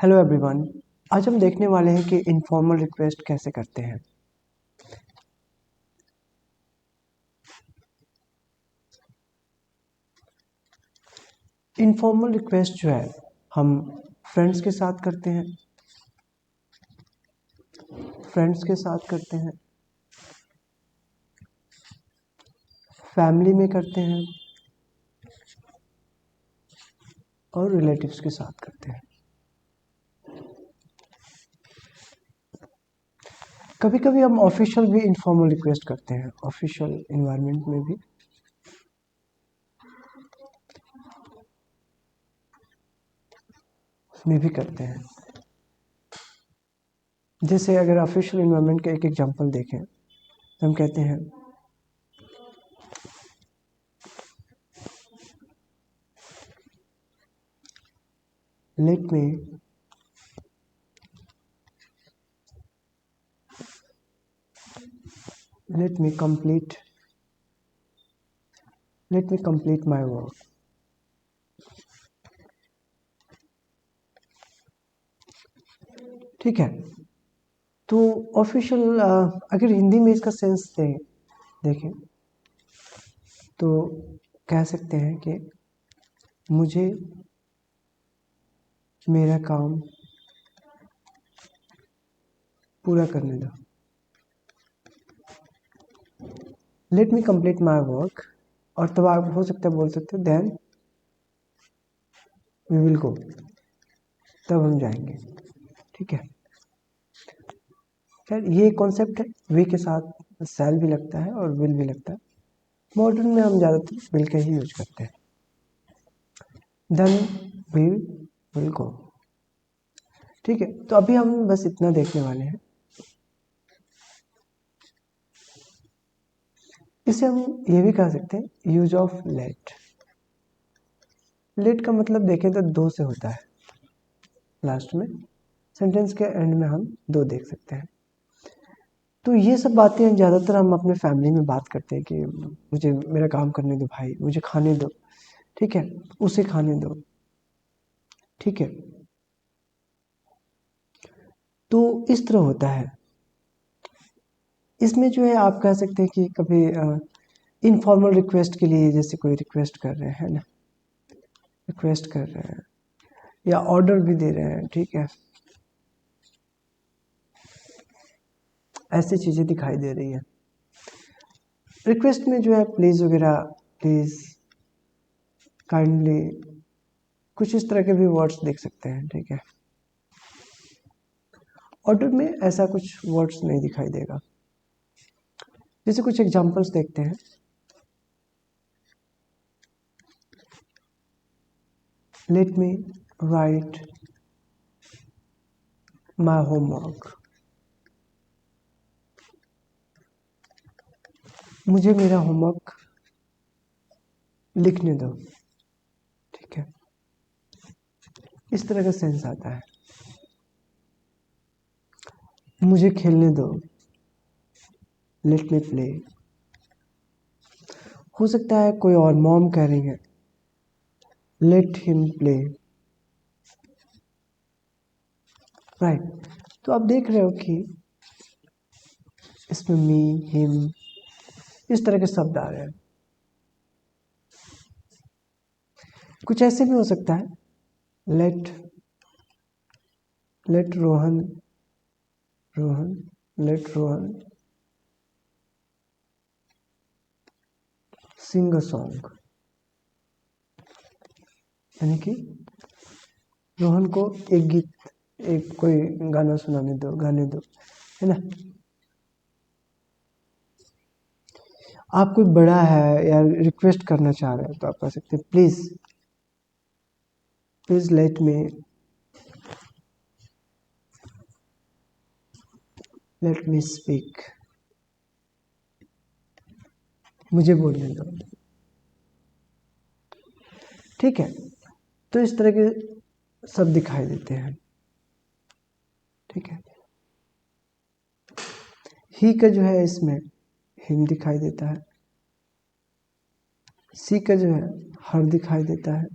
Hello everyone. आज हम देखने वाले हैं कि इनफॉर्मल रिक्वेस्ट कैसे करते हैं। इनफॉर्मल रिक्वेस्ट जो है हम फ्रेंड्स के साथ करते हैं, फैमिली में करते हैं और रिलेटिव्स के साथ करते हैं। कभी कभी हम ऑफिशियल भी इनफॉर्मल रिक्वेस्ट करते हैं, ऑफिशियल इन्वायरमेंट में भी करते हैं। जैसे अगर ऑफिशियल इन्वायरमेंट का एक एग्जांपल देखें तो हम कहते हैं let me complete my work. ठीक है, तो ऑफिशियल अगर हिंदी में इसका सेंस देखें तो कह सकते हैं कि मुझे मेरा काम पूरा करने दो। Let me complete my work, और तब आप हो सकता है बोल सकते हो देन वी विल गो, तब हम जाएंगे। ठीक है, खैर ये कॉन्सेप्ट है। वी के साथ सेल भी लगता है और विल भी लगता है। मॉडर्न में हम ज़्यादातर विल का ही यूज करते हैं। Then we will go. ठीक है, तो अभी हम बस इतना देखने वाले हैं। इसे हम ये भी कह सकते हैं यूज ऑफ लेट। लेट का मतलब देखें तो दो से होता है। लास्ट में सेंटेंस के एंड में हम दो देख सकते हैं। तो ये सब बातें ज़्यादातर हम अपने फैमिली में बात करते हैं कि मुझे मेरा काम करने दो भाई, मुझे खाने दो। ठीक है, उसे खाने दो। ठीक है, तो इस तरह होता है। इसमें जो है आप कह सकते हैं कि कभी इनफॉर्मल रिक्वेस्ट के लिए, जैसे कोई रिक्वेस्ट कर रहे हैं ना, रिक्वेस्ट कर रहे हैं या ऑर्डर भी दे रहे हैं। ठीक है, ऐसी चीज़ें दिखाई दे रही है। रिक्वेस्ट में जो है प्लीज़ वगैरह, प्लीज़, काइंडली, कुछ इस तरह के भी वर्ड्स देख सकते हैं। ठीक है, ऑर्डर में ऐसा कुछ वर्ड्स नहीं दिखाई देगा। जैसे कुछ एग्जांपल्स देखते हैं। Let me right my homework. मुझे मेरा होमवर्क लिखने दो। ठीक है, इस तरह का सेंस आता है। मुझे खेलने दो। लेट मी प्ले। हो सकता है कोई और मॉम कह रही है लेट हिम प्ले। राइट, तो आप देख रहे हो कि इसमें मी, हिम, इस तरह के शब्द आ रहे हैं। कुछ ऐसे भी हो सकता है let Rohan let Rohan sing a song, यानी कि रोहन को एक कोई गाना गाने दो, है ना। आप कोई बड़ा है या रिक्वेस्ट करना चाह रहे हैं तो आप कह सकते हैं प्लीज लेट मी स्पीक। मुझे बोलने दो। ठीक है, तो इस तरह के सब दिखाई देते हैं। ठीक है, ही का जो है इसमें हिम दिखाई देता है। सी का जो है हर दिखाई देता है।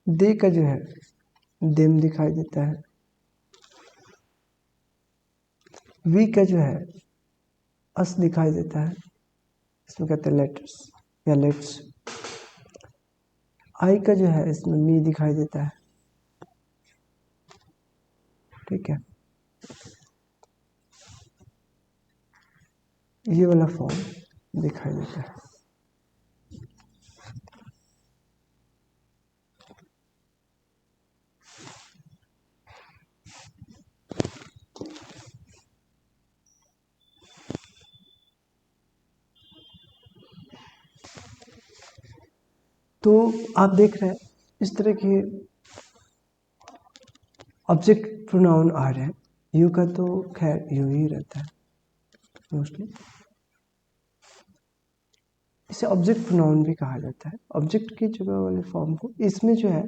दे का जो है देम दिखाई देता है। वी का जो है अस दिखाई देता है, इसमें कहते हैं लेटर्स या लेट्स। आई का जो है इसमें मी दिखाई देता है, ठीक है। ये वाला फॉर्म दिखाई देता है। तो आप देख रहे हैं इस तरह के ऑब्जेक्ट प्रोनाउन आ रहे हैं। यू का तो खैर यू ही रहता है मोस्टली। इसे ऑब्जेक्ट प्रोनाउन भी कहा जाता है। ऑब्जेक्ट की जगह वाले फॉर्म को इसमें जो है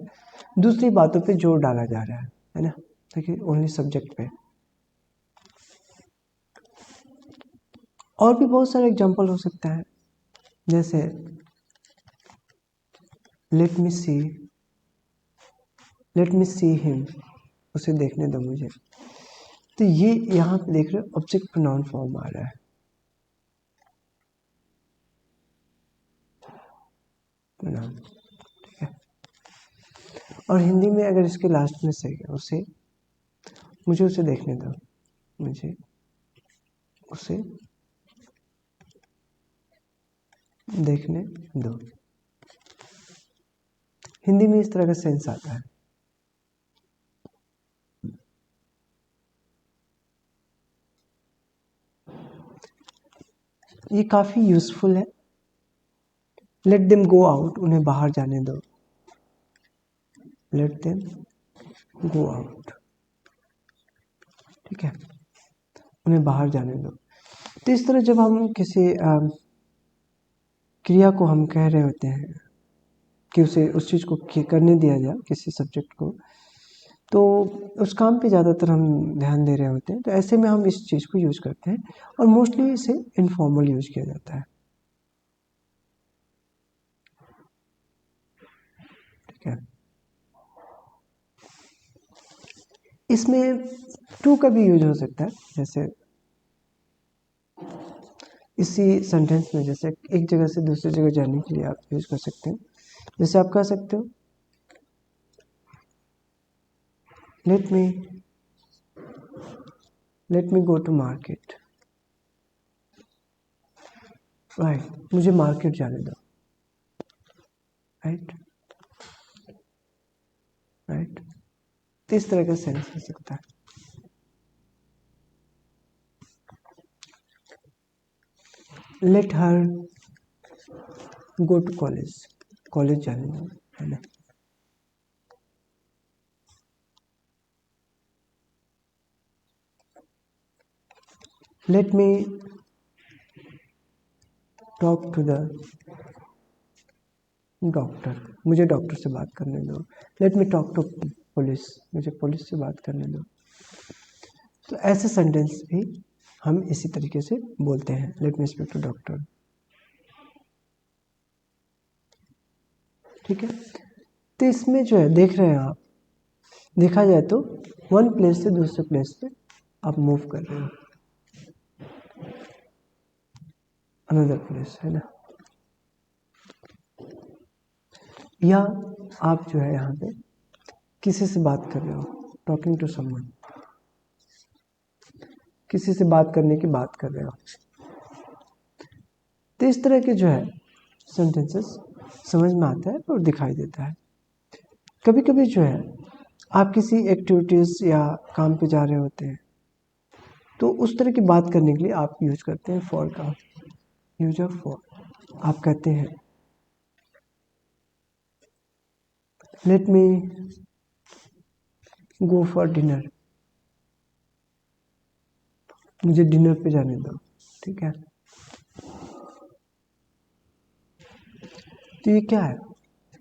दूसरी बातों पे जोर डाला जा रहा है ना, देखिए ओनली सब्जेक्ट पे। और भी बहुत सारे एग्जांपल हो सकता है, जैसे लेट मी सी हिम, उसे देखने दो मुझे। तो ये यहाँ पे देख रहे हो ऑब्जेक्ट प्रोनाउन फॉर्म आ रहा है। प्रोनाउन, ठीक है। और हिंदी में अगर इसके लास्ट में से उसे, मुझे उसे देखने दो, मुझे उसे देखने दो, हिंदी में इस तरह का सेंस आता है। ये काफी यूजफुल है। लेट देम गो आउट, उन्हें बाहर जाने दो। लेट देम गो आउट, ठीक है, उन्हें बाहर जाने दो। तो इस तरह जब हम किसी क्रिया को हम कह रहे होते हैं कि उसे उस चीज़ को करने दिया जाए किसी सब्जेक्ट को, तो उस काम पे ज़्यादातर हम ध्यान दे रहे होते हैं। तो ऐसे में हम इस चीज़ को यूज़ करते हैं और मोस्टली इसे इनफॉर्मल यूज किया जाता है, ठीक है। इसमें टू का भी यूज हो सकता है, जैसे इसी सेंटेंस में जैसे एक जगह से दूसरी जगह जाने के लिए आप यूज कर सकते हैं। जैसे आप कह सकते हो let me go to market, right, मुझे मार्केट जाने दो, राइट राइट। तो इस तरह का सेंस हो सकता है। Let her go to college, college जाने दो, है ना। Let me talk to the doctor, मुझे डॉक्टर से बात करने दो। Let me talk to police, मुझे पुलिस से बात करने दो। तो ऐसे सेंटेंस भी हम इसी तरीके से बोलते हैं, let me speak to doctor, ठीक है। तो इसमें जो है देख रहे हैं आप, देखा जाए तो वन प्लेस से दूसरे प्लेस पे आप मूव कर रहे हो, अनदर प्लेस, है ना। या आप जो है यहाँ पे किसी से बात कर रहे हो, टॉकिंग टू समवन, किसी से बात करने की बात कर रहे हो। तो इस तरह के जो है सेंटेंसेस समझ में आता है और दिखाई देता है। कभी कभी जो है आप किसी एक्टिविटीज या काम पे जा रहे होते हैं, तो उस तरह की बात करने के लिए आप यूज करते हैं फॉर का, यूज ऑफ फॉर। आप कहते हैं let me go for dinner, मुझे डिनर पे जाने दो, ठीक है। तो ये क्या है,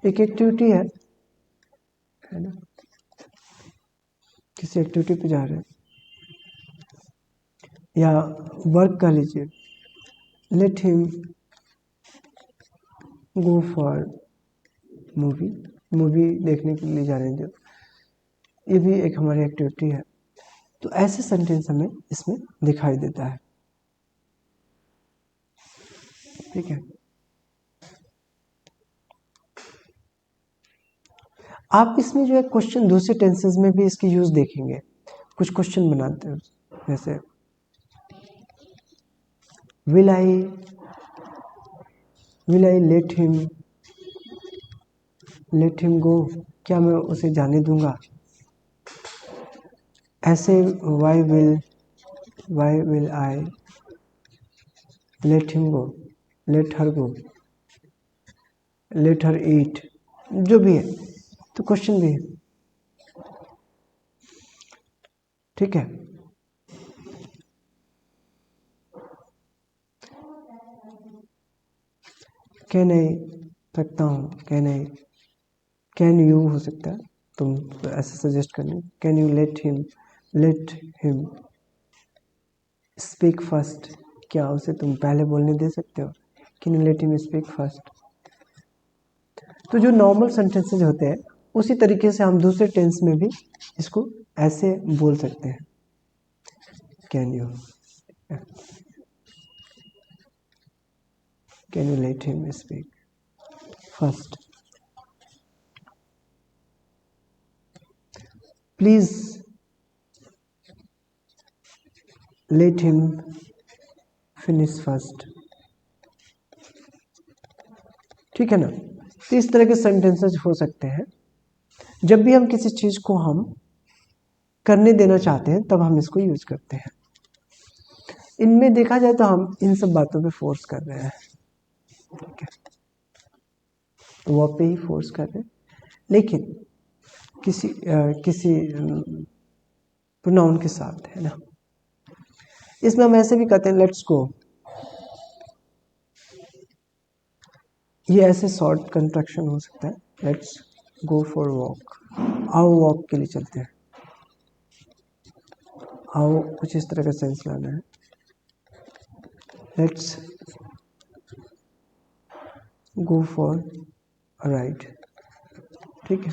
एक एक्टिविटी है ना, किसी एक्टिविटी पे जा रहे हैं, या वर्क कर लीजिए, late him go for movie, movie देखने के लिए जाने दो। ये भी एक हमारी एक्टिविटी है। तो ऐसे सेंटेंस हमें इसमें दिखाई देता है। ठीक है, आप इसमें जो है क्वेश्चन दूसरे टेंसेस में भी इसकी यूज देखेंगे। कुछ क्वेश्चन बनाते हैं, जैसे will I let him go, क्या मैं उसे जाने दूंगा। ऐसे why will I let him go, let her go, let her eat, जो भी है, तो क्वेश्चन भी है। ठीक है, कैन आई सकता हूँ, कैन यू हो सकता है, तुम ऐसे सजेस्ट करनी, can you let him speak first, क्या उसे तुम पहले बोलने दे सकते हो, can you let him speak first. तो जो नॉर्मल सेंटेंसेज होते हैं उसी तरीके से हम दूसरे टेंस में भी इसको ऐसे बोल सकते हैं, can you let him speak first, please let him finish first. ठीक है ना, तो इस तरह के सेंटेंसेस हो सकते हैं। जब भी हम किसी चीज को हम करने देना चाहते हैं तब हम इसको यूज करते हैं। इनमें देखा जाए तो हम इन सब बातों पे फोर्स कर रहे हैं, ठीक है, वर्ब पे ही फोर्स कर रहे हैं, लेकिन किसी प्रोनाउन के साथ, है ना। इसमें हम ऐसे भी कहते हैं लेट्स गो, ये ऐसे शॉर्ट कंट्रैक्शन हो सकता है, लेट्स गो फॉर वॉक, आओ वॉक के लिए चलते हैं, आओ कुछ इस तरह का सेंस लाना है, लेट्स गो फॉर राइड। ठीक है,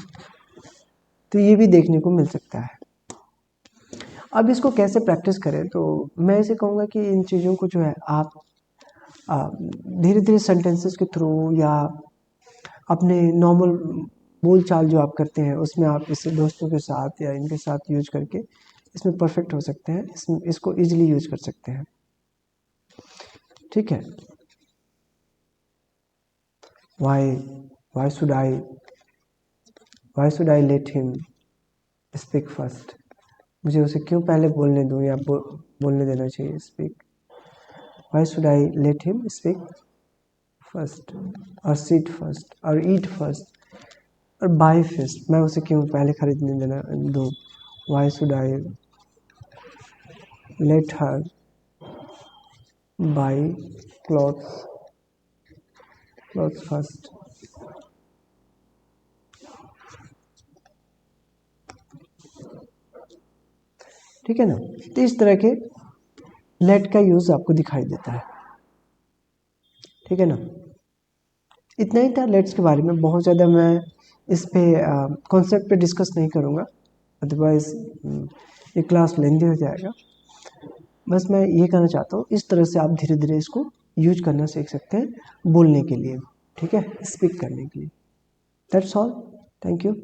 तो ये भी देखने को मिल सकता है। अब इसको कैसे प्रैक्टिस करें, तो मैं ऐसे कहूँगा कि इन चीज़ों को जो है आप धीरे धीरे सेंटेंसेस के थ्रू या अपने नॉर्मल बोल चाल जो आप करते हैं उसमें आप इसे दोस्तों के साथ या इनके साथ यूज करके इसमें परफेक्ट हो सकते हैं, इसको इजीली यूज कर सकते हैं। ठीक है, why should I let him speak first, मुझे उसे क्यों पहले बोलने दूं या बोलने देना चाहिए, speak, why should I let him speak first, और sit first, और eat first, और buy first, मैं उसे क्यों पहले खरीदने देना दूं, why should I let her buy clothes first। ठीक है ना, तो इस तरह के लेट का यूज आपको दिखाई देता है। ठीक है ना, इतना ही था लेट्स के बारे में, बहुत ज़्यादा मैं इस पे कॉन्सेप्ट पे डिस्कस नहीं करूँगा, अदरवाइज ये क्लास लेंदी हो जाएगा। बस मैं ये कहना चाहता हूँ, इस तरह से आप धीरे धीरे इसको यूज करना सीख सकते हैं बोलने के लिए, ठीक है, स्पीक करने के लिए। That's all, thank you.